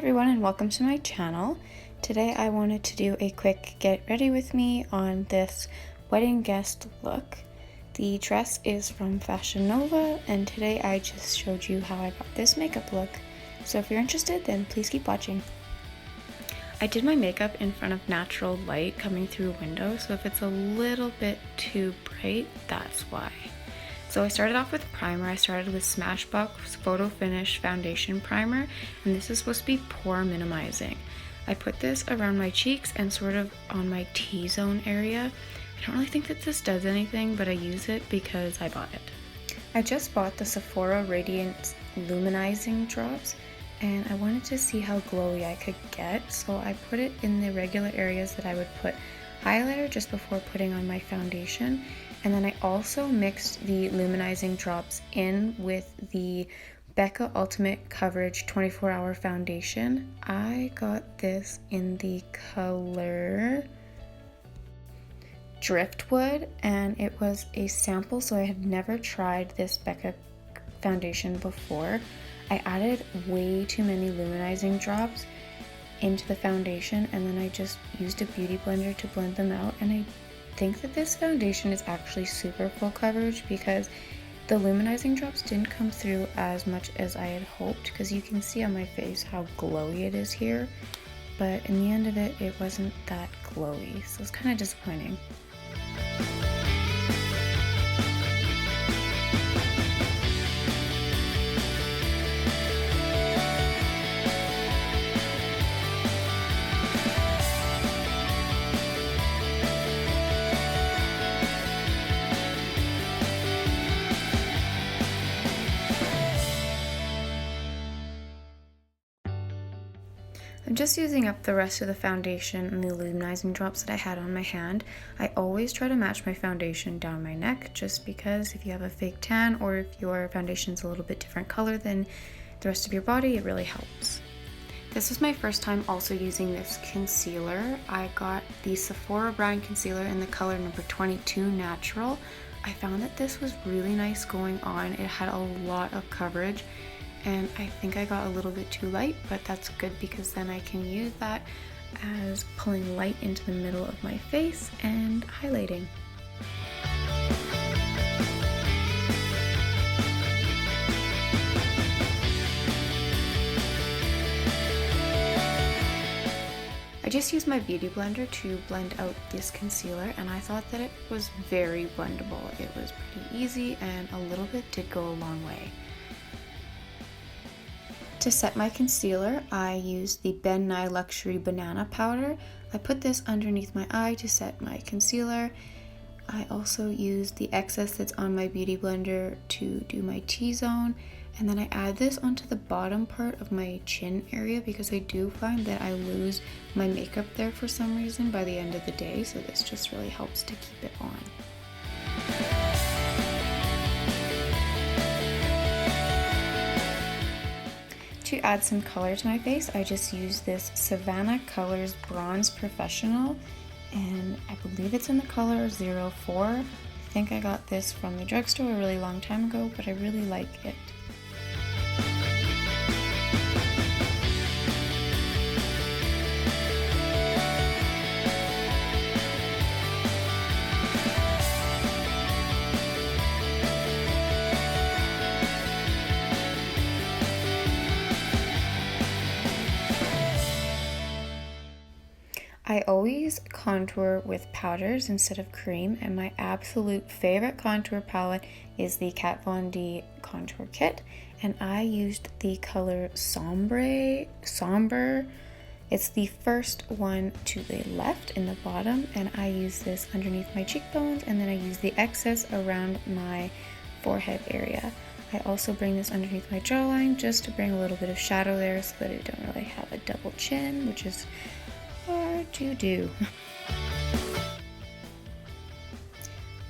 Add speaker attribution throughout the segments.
Speaker 1: everyone and welcome to my channel. Today I wanted to do a quick get ready with me on this wedding guest look. The dress is from Fashion Nova and today I just showed you how I got this makeup look. So if you're interested, then please keep watching. I did my makeup in front of natural light coming through a window, so if it's a little bit too bright, that's why. So I started off with primer. I started with Smashbox Photo Finish Foundation Primer, and this is supposed to be pore minimizing. I put this around my cheeks and sort of on my T-zone area. I don't really think that this does anything, but I use it because I bought it. I just bought the Sephora Radiance Luminizing Drops, and I wanted to see how glowy I could get, so I put it in the regular areas that I would put highlighter just before putting on my foundation. And then I also mixed the luminizing drops in with the Becca Ultimate Coverage 24-Hour Foundation. I got this in the color Driftwood, and it was a sample, so I had never tried this Becca foundation before. I added way too many luminizing drops into the foundation, and then I just used a beauty blender to blend them out, and I think that this foundation is actually super full coverage because the luminizing drops didn't come through as much as I had hoped, because you can see on my face how glowy it is here, but in the end of it, it wasn't that glowy, so it's kind of disappointing. I'm just using up the rest of the foundation and the luminizing drops that I had on my hand. I always try to match my foundation down my neck, just because if you have a fake tan or if your foundation's a little bit different color than the rest of your body, it really helps. This was my first time also using this concealer. I got the Sephora brand concealer in the color number 22 Natural. I found that this was really nice going on. It had a lot of coverage, and I think I got a little bit too light, but that's good because then I can use that as pulling light into the middle of my face and highlighting. I just used my beauty blender to blend out this concealer, and I thought that it was very blendable. It was pretty easy and a little bit did go a long way. To set my concealer, I used the Ben Nye Luxury Banana Powder. I put this underneath my eye to set my concealer. I also used the excess that's on my beauty blender to do my T-zone. And then I add this onto the bottom part of my chin area because I do find that I lose my makeup there for some reason by the end of the day. So this just really helps to keep it on. To add some color to my face, I just used this Savannah Colors Bronze Professional, and I believe it's in the color 04. I think I got this from the drugstore a really long time ago, but I really like it. I always contour with powders instead of cream, and my absolute favorite contour palette is the Kat Von D Contour Kit, and I used the color Sombre. It's the first one to the left in the bottom, and I use this underneath my cheekbones, and then I use the excess around my forehead area. I also bring this underneath my jawline just to bring a little bit of shadow there so that I don't really have a double chin, which is hard to do.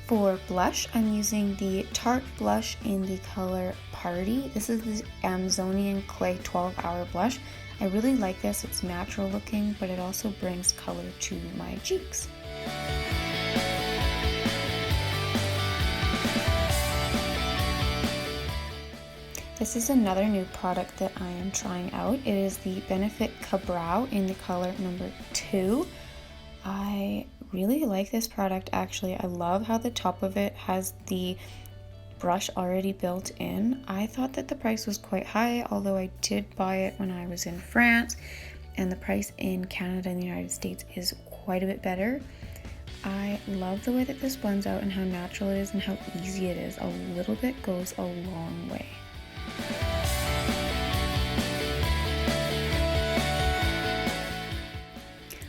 Speaker 1: For blush, I'm using the Tarte blush in the color Party. This is the Amazonian Clay 12-Hour blush. I really like this. It's natural looking, but it also brings color to my cheeks. This is another new product that I am trying out. It is the Benefit Ka-Brow in the color number 2. I really like this product actually. I love how the top of it has the brush already built in. I thought that the price was quite high, although I did buy it when I was in France, and the price in Canada and the United States is quite a bit better. I love the way that this blends out and how natural it is and how easy it is. A little bit goes a long way.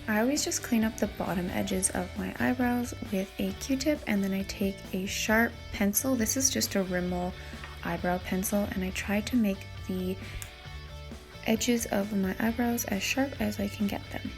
Speaker 1: I always just clean up the bottom edges of my eyebrows with a Q-tip, and then I take a sharp pencil. This is just a Rimmel eyebrow pencil, and I try to make the edges of my eyebrows as sharp as I can get them.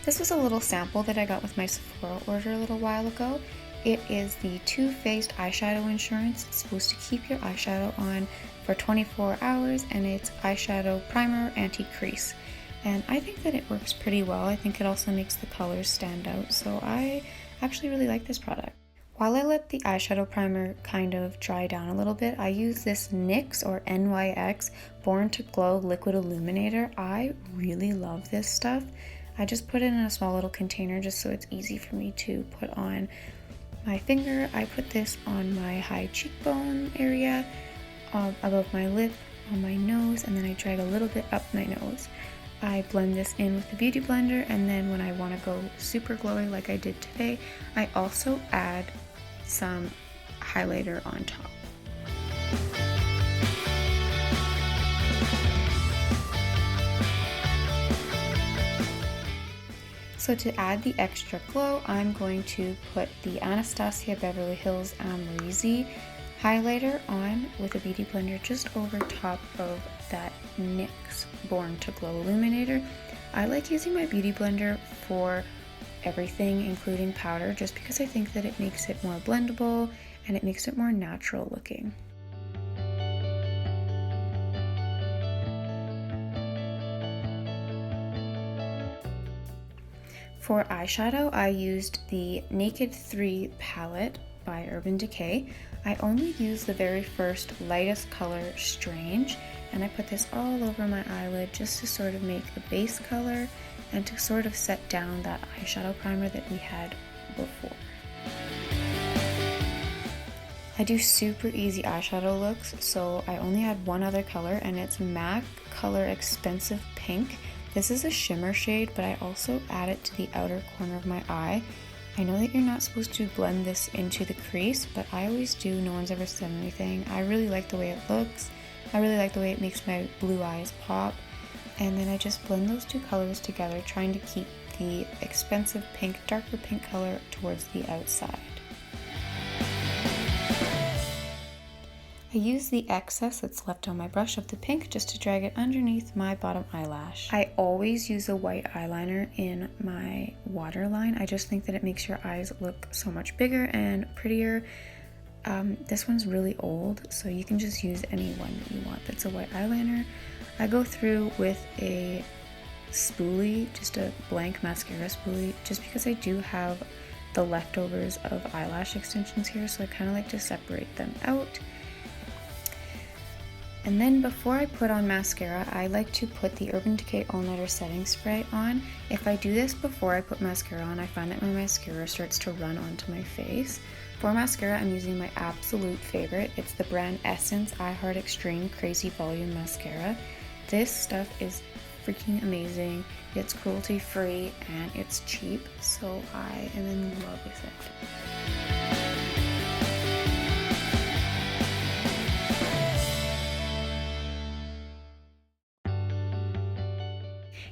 Speaker 1: This was a little sample that I got with my Sephora order a little while ago. It is the Too Faced Eyeshadow Insurance. It's supposed to keep your eyeshadow on for 24 hours, and it's eyeshadow primer anti-crease. And I think that it works pretty well. I think it also makes the colors stand out, so I actually really like this product. While I let the eyeshadow primer kind of dry down a little bit, I use this NYX or NYX Born to Glow Liquid Illuminator. I really love this stuff. I just put it in a small little container just so it's easy for me to put on my finger. I put this on my high cheekbone area, above my lip, on my nose, and then I drag a little bit up my nose. I blend this in with the Beauty Blender, and then when I want to go super glowy like I did today, I also add some highlighter on top. So to add the extra glow, I'm going to put the Anastasia Beverly Hills Amrezy highlighter on with a Beauty Blender just over top of that NYX Born to Glow Illuminator. I like using my Beauty Blender for everything, including powder, just because I think that it makes it more blendable and it makes it more natural looking. For eyeshadow, I used the Naked 3 palette by Urban Decay. I only use the very first lightest color, Strange, and I put this all over my eyelid just to sort of make the base color and to sort of set down that eyeshadow primer that we had before. I do super easy eyeshadow looks, so I only add one other color, and it's MAC Color Expensive Pink. This is a shimmer shade, but I also add it to the outer corner of my eye. I know that you're not supposed to blend this into the crease, but I always do. No one's ever said anything. I really like the way it looks. I really like the way it makes my blue eyes pop. And then I just blend those two colors together, trying to keep the expensive pink, darker pink color towards the outside. I use the excess that's left on my brush of the pink just to drag it underneath my bottom eyelash. I always use a white eyeliner in my waterline. I just think that it makes your eyes look so much bigger and prettier. This one's really old, so you can just use any one that you want that's a white eyeliner. I go through with a spoolie, just a blank mascara spoolie, just because I do have the leftovers of eyelash extensions here, so I kind of like to separate them out. And then before I put on mascara, I like to put the Urban Decay All Nighter Setting Spray on. If I do this before I put mascara on, I find that my mascara starts to run onto my face. For mascara, I'm using my absolute favorite. It's the brand Essence I Heart Extreme Crazy Volume Mascara. This stuff is freaking amazing. It's cruelty free and it's cheap, so I am in love with it.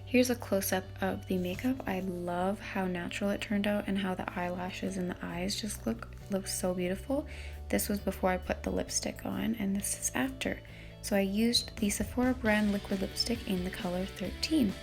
Speaker 1: Here's a close-up of the makeup. I love how natural it turned out and how the eyelashes and the eyes just look so beautiful. This was before I put the lipstick on, and this is after. So I used the Sephora brand liquid lipstick in the color 13.